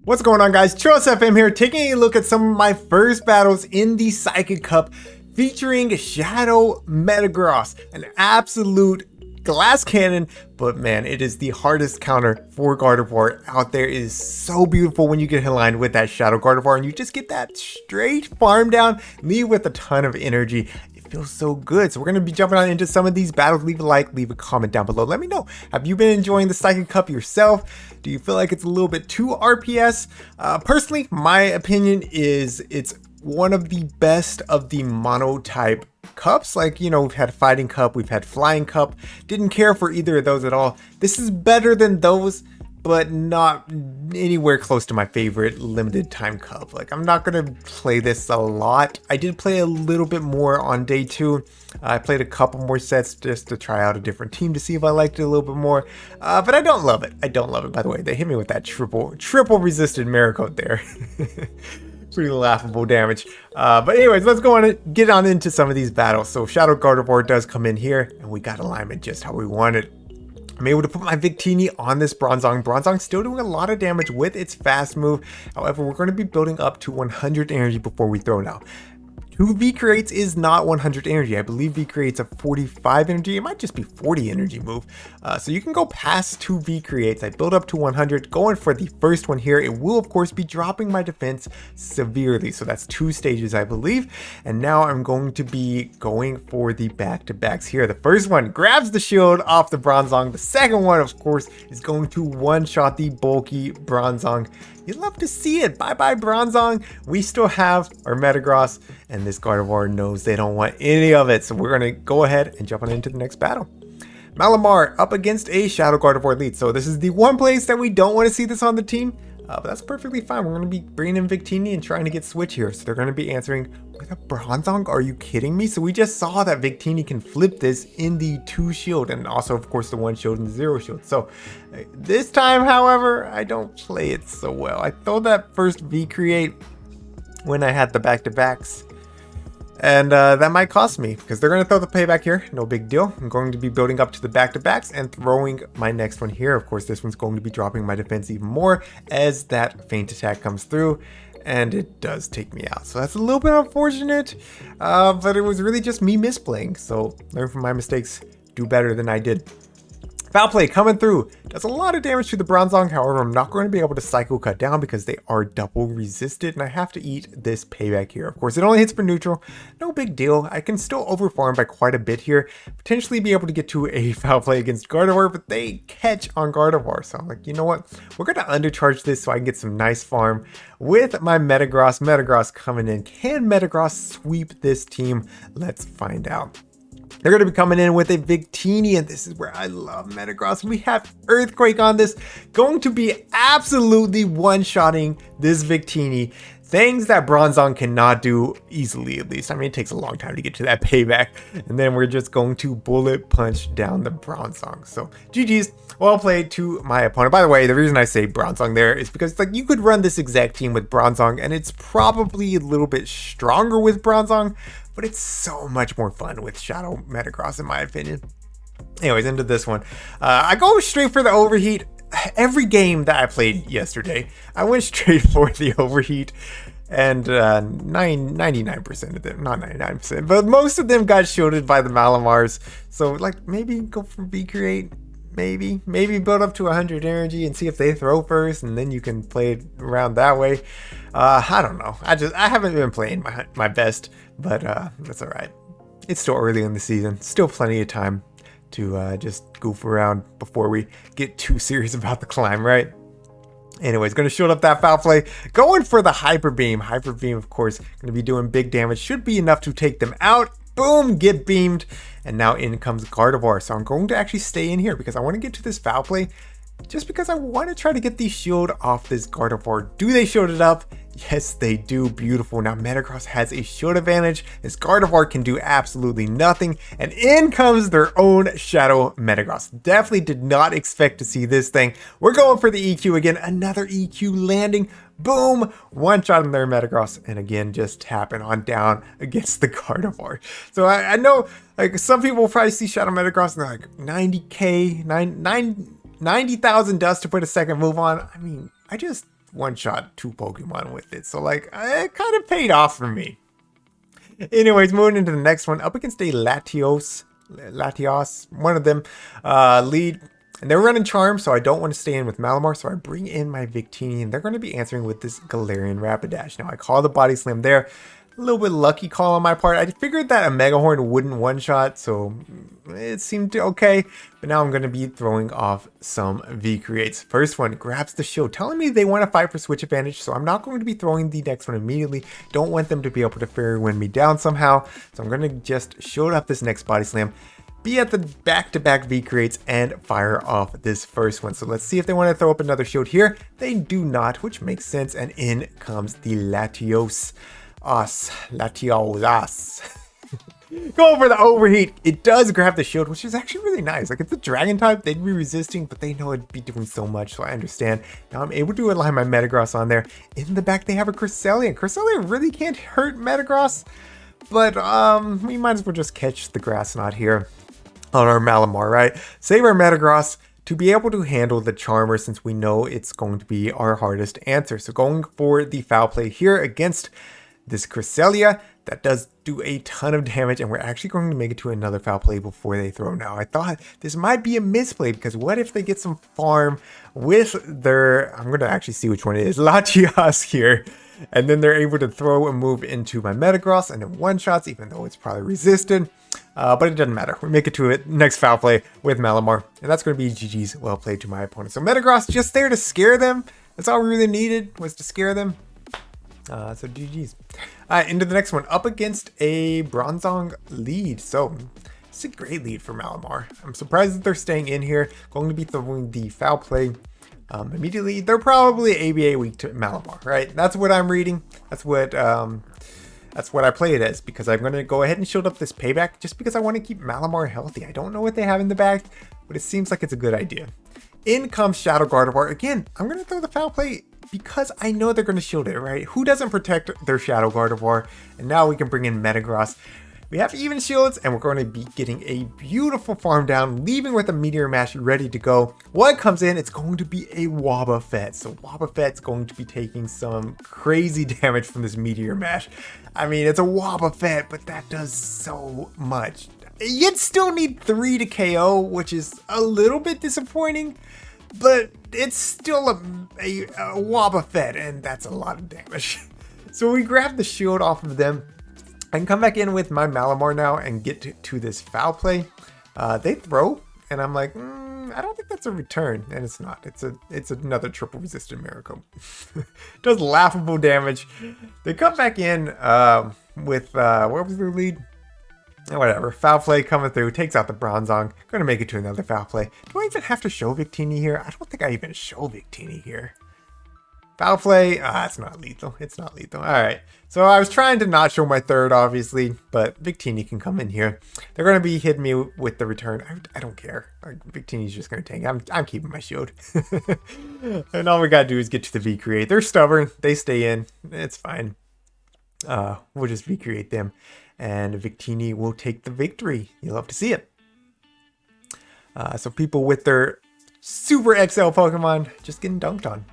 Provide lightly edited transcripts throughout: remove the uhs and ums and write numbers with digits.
What's going on, guys? Chillisfm here, taking a look at some of my first battles in the Psychic Cup featuring Shadow Metagross, an absolute glass cannon, but man, it is the hardest counter for Gardevoir out there. It is so beautiful when you get aligned with that Shadow Gardevoir and you just get that straight farm down, leave with a ton of energy. It feels so good. So we're going to be jumping on into some of these battles. Leave a like, leave a comment down below. Let me know, have you been enjoying the Psychic Cup yourself? Do you feel like it's a little bit too RPS? Personally, my opinion is it's one of the best of the monotype cups. Like, you know, we've had Fighting Cup, we've had Flying Cup. Didn't care for either of those at all. This is better than those, but not anywhere close to my favorite limited time cup. Like, I'm not gonna play this a lot. I did play a little bit more on day 2. I played a couple more sets just to try out a different team to see if I liked it a little bit more. But I don't love it. I don't love it. By the way, they hit me with that triple resisted Marigold there. Pretty laughable damage. But anyways, let's go on and get on into some of these battles. So Shadow Gardevoir does come in here, and we got alignment just how we wanted. I'm able to put my Victini on this Bronzong. Bronzong's still doing a lot of damage with its fast move. However, we're going to be building up to 100 energy before we throw now. 2 V creates is not 100 energy. I believe V creates a 45 energy. It might just be 40 energy move. So you can go past 2 V creates. I build up to 100. Going for the first one here. It will, of course, be dropping my defense severely. So that's 2 stages, I believe. And now I'm going to be going for the back-to-backs here. The first one grabs the shield off the Bronzong. The second one, of course, is going to one-shot the bulky Bronzong. You'd love to see it. Bye-bye, Bronzong. We still have our Metagross, and this Gardevoir knows they don't want any of it. So we're going to go ahead and jump on into the next battle. Malamar up against a Shadow Gardevoir lead. So this is the one place that we don't want to see this on the team. But that's perfectly fine. We're going to be bringing in Victini and trying to get switch here. So they're going to be answering with a Bronzong. Are you kidding me? So we just saw that Victini can flip this in the 2 shield and also, of course, the 1 shield and the 0 shield. So this time, however, I don't play it so well. I throw that first V create when I had the back-to-backs. And that might cost me because they're going to throw the payback here. No big deal. I'm going to be building up to the back-to-backs and throwing my next one here. Of course, this one's going to be dropping my defense even more as that feint attack comes through. And it does take me out. So that's a little bit unfortunate. But it was really just me misplaying. So learn from my mistakes. Do better than I did. Foul play coming through. Does a lot of damage to the Bronzong. However, I'm not going to be able to cycle cut down because they are double resisted. And I have to eat this payback here. Of course, it only hits for neutral. No big deal. I can still overfarm by quite a bit here. Potentially be able to get to a foul play against Gardevoir. But they catch on Gardevoir. So I'm like, you know what? We're going to undercharge this so I can get some nice farm with my Metagross. Metagross coming in. Can Metagross sweep this team? Let's find out. They're going to be coming in with a Victini, and this is where I love Metagross. We have Earthquake on this, going to be absolutely one-shotting this Victini. Things that Bronzong cannot do easily, at least. I mean, it takes a long time to get to that payback. And then we're just going to bullet punch down the Bronzong. So, GG's. Well played to my opponent. By the way, the reason I say Bronzong there is because, like, you could run this exact team with Bronzong, and it's probably a little bit stronger with Bronzong, but it's so much more fun with Shadow Metagross, in my opinion. Anyways, into this one. I go straight for the overheat. Every game that I played yesterday, I went straight for the overheat, and 99% of them, not 99%, but most of them got shielded by the Malamars. So, like, maybe go for V create, maybe build up to 100 energy and see if they throw first, and then you can play it around that way. I don't know. I haven't been playing my best, but that's all right. It's still early in the season, still plenty of time to just goof around before we get too serious about the climb, right? Anyways, going to shield up that foul play. Going for the Hyper Beam. Hyper Beam, of course, going to be doing big damage. Should be enough to take them out. Boom, get beamed. And now in comes Gardevoir. So I'm going to actually stay in here because I want to get to this foul play. Just because I want to try to get the shield off this Gardevoir. Do they shield it up? Yes, they do. Beautiful. Now Metagross has a shield advantage. This Gardevoir can do absolutely nothing. And in comes their own Shadow Metagross. Definitely did not expect to see this thing. We're going for the EQ again. Another EQ landing. Boom. One shot in their Metagross. And again, just tapping on down against the Gardevoir. So I know, like, some people will probably see Shadow Metagross and they're like, 90k, 90,000 dust to put a second move on. I mean, I just one-shot 2 Pokemon with it. So like, it kind of paid off for me. Anyways, moving into the next one, up against a Latios, one of them, lead. And they're running Charm, so I don't want to stay in with Malamar, so I bring in my Victini, and they're going to be answering with this Galarian Rapidash. Now, I call the Body Slam there. A little bit lucky call on my part. I figured that a Mega Horn wouldn't one-shot, so it seemed okay. But now I'm going to be throwing off some V-Creates. First one grabs the shield, telling me they want to fight for switch advantage, so I'm not going to be throwing the next one immediately. Don't want them to be able to Fairy Wind me down somehow, so I'm going to just shield up this next Body Slam, be at the back-to-back V-Creates, and fire off this first one. So let's see if they want to throw up another shield here. They do not, which makes sense, and in comes the Latios. Latios. Going for the overheat. It does grab the shield, which is actually really nice. Like, it's a dragon type, they'd be resisting, but they know it'd be doing so much, so I understand. Now I'm able to align my Metagross on there. In the back, they have a Cresselia. Cresselia really can't hurt Metagross, but we might as well just catch the grass knot here on our Malamar, right? Save our Metagross to be able to handle the Charmer, since we know it's going to be our hardest answer. So going for the foul play here against this Cresselia, that does do a ton of damage, and we're actually going to make it to another foul play before they throw. Now, I thought this might be a misplay, because what if they get some farm with their, I'm going to actually see which one it is, Latias here, and then they're able to throw a move into my Metagross, and then one-shots, even though it's probably resisted. But it doesn't matter. We make it to it next foul play with Malamar, and that's going to be GG's. Well played to my opponent. So Metagross just there to scare them. That's all we really needed, was to scare them. So GG's. Into the next one, up against a Bronzong lead. So it's a great lead for Malamar. I'm surprised that they're staying in here. Going to be throwing the foul play immediately. They're probably ABA weak to Malamar, right? That's what I'm reading. That's what I play it as, because I'm going to go ahead and shield up this payback just because I want to keep Malamar healthy. I don't know what they have in the bag, but it seems like it's a good idea. In comes Shadow Gardevoir. Again, I'm going to throw the foul play because I know they're going to shield it, right? Who doesn't protect their Shadow Gardevoir? And now we can bring in Metagross. We have even shields, and we're going to be getting a beautiful farm down, leaving with a Meteor Mash ready to go. What comes in, it's going to be a Wobbuffet. So Wobbuffet's going to be taking some crazy damage from this Meteor Mash. I mean, it's a Wobbuffet, but that does so much. You'd still need 3 to KO, which is a little bit disappointing, but it's still a Wobbuffet, and that's a lot of damage. So we grab the shield off of them. I can come back in with my Malamar now and get to this foul play. They throw, and I'm like, I don't think that's a return, and it's not. It's another triple resistant Miracle. Does laughable damage. They come back in with what was their lead? Whatever. Foul play coming through, takes out the Bronzong. Gonna make it to another foul play. Do I even have to show Victini here? I don't think I even show Victini here. Foul play, it's not lethal. It's not lethal. All right. So I was trying to not show my third, obviously, but Victini can come in here. They're going to be hitting me with the return. I don't care. Victini's just going to tank. I'm keeping my shield. And all we got to do is get to the V-Create. They're stubborn. They stay in. It's fine. We'll just V-Create them. And Victini will take the victory. You'll love to see it. So people with their Super XL Pokemon just getting dunked on.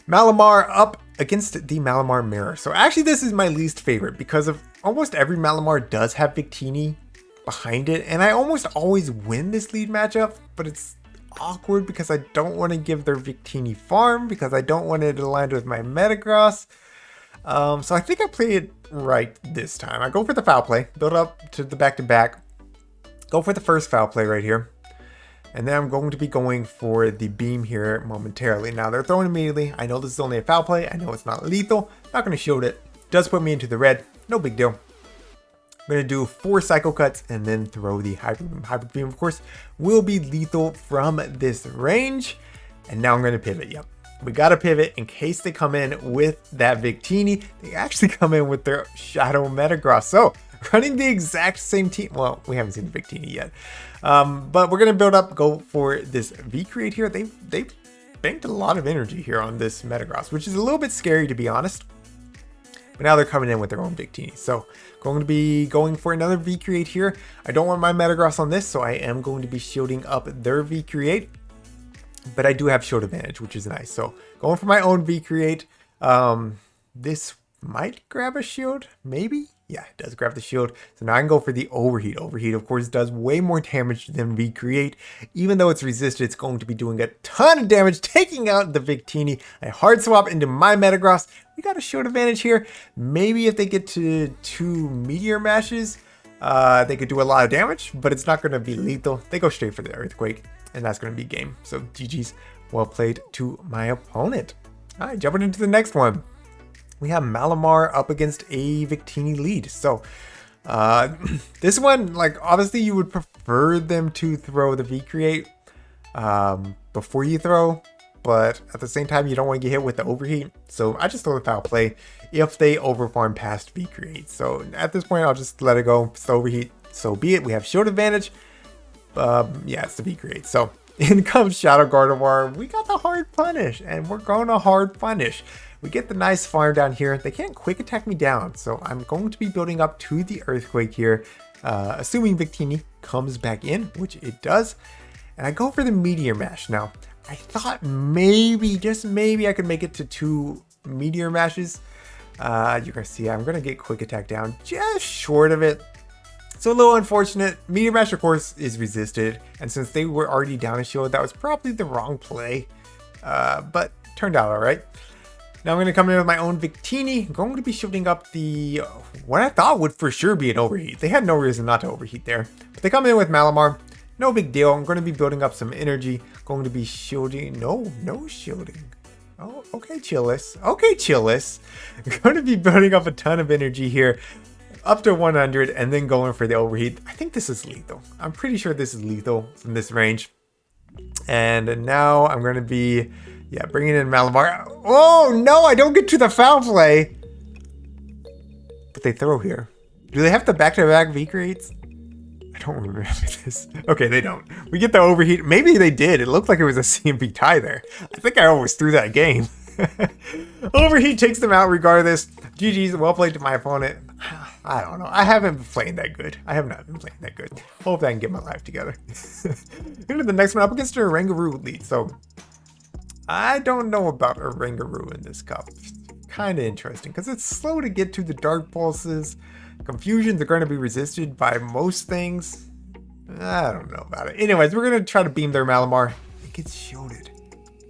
Malamar up against the Malamar Mirror. So actually this is my least favorite because of almost every Malamar does have Victini behind it. And I almost always win this lead matchup, but it's awkward because I don't want to give their Victini farm because I don't want it aligned with my Metagross. So I think I played it right this time. I go for the foul play, build up to the back-to-back, go for the first foul play right here. And then I'm going to be going for the beam here momentarily. Now they're throwing immediately. I know this is only a foul play. I know it's not lethal. Not going to shield it. Does put me into the red. No big deal. I'm going to do 4 Psycho Cuts and then throw the Hyper Beam. Hyper Beam, of course, will be lethal from this range. And now I'm going to pivot. Yep. We got to pivot in case they come in with that Victini. They actually come in with their Shadow Metagross. So running the exact same team. Well, we haven't seen the Victini yet. But we're going to build up, go for this V-Create here. They've banked a lot of energy here on this Metagross, which is a little bit scary to be honest. But now they're coming in with their own Victini. So going to be going for another V-Create here. I don't want my Metagross on this, so I am going to be shielding up their V-Create. but I do have shield advantage, which is nice. So going for my own V-Create. This might grab a shield, maybe? Yeah, it does grab the shield. So now I can go for the Overheat. Overheat, of course, does way more damage than V-Create. Even though it's resisted, it's going to be doing a ton of damage, taking out the Victini. I hard swap into my Metagross. We got a shield advantage here. Maybe if they get to 2 Meteor Mashes, they could do a lot of damage, but it's not going to be lethal. They go straight for the Earthquake, and that's going to be game. So GG's, well played to my opponent. All right, jumping into the next one. We have Malamar up against a Victini lead. So this one, like, obviously you would prefer them to throw the V-Create before you throw, but at the same time you don't want to get hit with the Overheat. So I just throw the Foul Play if they overfarm past V-Create. So at this point I'll just let it go. It's the Overheat, so be it. We have shield advantage. Yeah, it's the V-Create. So in comes Shadow Gardevoir. We got the hard punish, and we're going to hard punish. We get the nice farm down here. They can't quick attack me down, so I'm going to be building up to the Earthquake here, assuming Victini comes back in, which it does. And I go for the Meteor Mash. Now, I thought maybe, just maybe, I could make it to 2 Meteor Mashes. You're going to see I'm going to get quick attack down just short of it. So a little unfortunate. Meteor Mash, of course, is resisted, and since they were already down a shield, that was probably the wrong play, but turned out all right. Now I'm going to come in with my own Victini. I'm going to be shielding up the, what I thought would for sure be an Overheat. They had no reason not to Overheat there. But they come in with Malamar. No big deal. I'm going to be building up some energy. Going to be shielding. No shielding. Oh, okay, Chillis. Okay, Chillis. I'm going to be building up a ton of energy here. Up to 100 and then going for the Overheat. I think this is lethal. I'm pretty sure this is lethal from this range. And now I'm going to be... yeah, bringing in Malamar. Oh, no, I don't get to the Foul Play. But they throw here. Do they have the back-to-back V-Creates? I don't remember this. Okay, they don't. We get the Overheat. Maybe they did. It looked like it was a CMP tie there. I think I almost threw that game. Overheat takes them out regardless. GG's, well played to my opponent. I don't know. I haven't been playing that good. I have not been playing that good. Hope I can get my life together. Into the next one up against a Rangaroo lead. So... I don't know about a Rangaroo in this cup. Kind of interesting because it's slow to get to the Dark Pulses. Confusions are going to be resisted by most things. I don't know about it. Anyways, we're going to try to beam their Malamar. It gets shielded.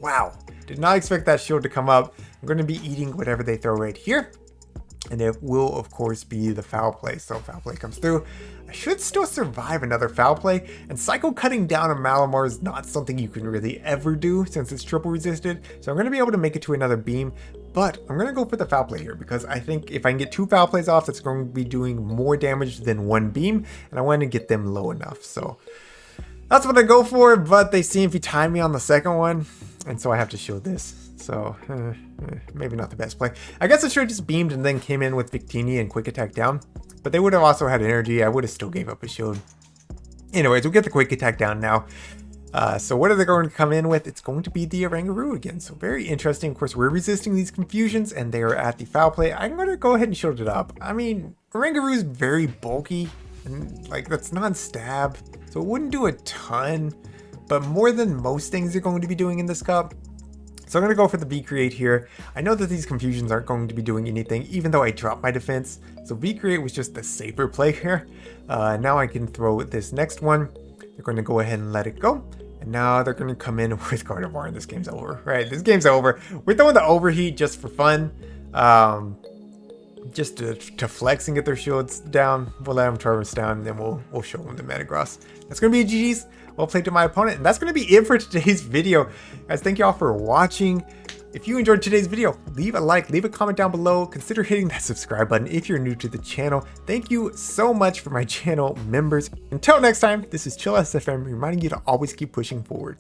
Wow. Did not expect that shield to come up. I'm going to be eating whatever they throw right here. And it will, of course, be the Foul Play. So Foul Play comes through. I should still survive another Foul Play. And Psycho cutting down a Malamar is not something you can really ever do since it's triple resisted. So I'm going to be able to make it to another beam. But I'm going to go for the Foul Play here because I think if I can get 2 Foul Plays off, that's going to be doing more damage than 1 beam. And I want to get them low enough. So that's what I go for. But they seem to time me on the second one. And so I have to shield this. So, maybe not the best play. I guess I should have just beamed and then came in with Victini and quick attack down. But they would have also had energy. I would have still gave up a shield. Anyways, we'll get the quick attack down now. So what are they going to come in with? It's going to be the Rangaroo again. So very interesting. Of course, we're resisting these confusions and they are at the Foul Play. I'm going to go ahead and shield it up. I mean, Rangaroo is very bulky. And like, that's non-stab. So it wouldn't do a ton. But more than most things you're going to be doing in this cup. So I'm going to go for the V-Create here. I know that these confusions aren't going to be doing anything, even though I dropped my defense. So V-Create was just the safer play here. Now I can throw this next one. They're going to go ahead and let it go. And now they're going to come in with Gardevoir, and this game's over. Right, this game's over. We're throwing the Overheat just for fun. Just to flex and get their shields down. We'll let them Traverse down, and then we'll show them the Metagross. That's going to be a GG's. Well played to my opponent. And that's going to be it for today's video. Guys, thank you all for watching. If you enjoyed today's video, leave a like, leave a comment down below. Consider hitting that subscribe button if you're new to the channel. Thank you so much for my channel members. Until next time, this is Chillisfm reminding you to always keep pushing forward.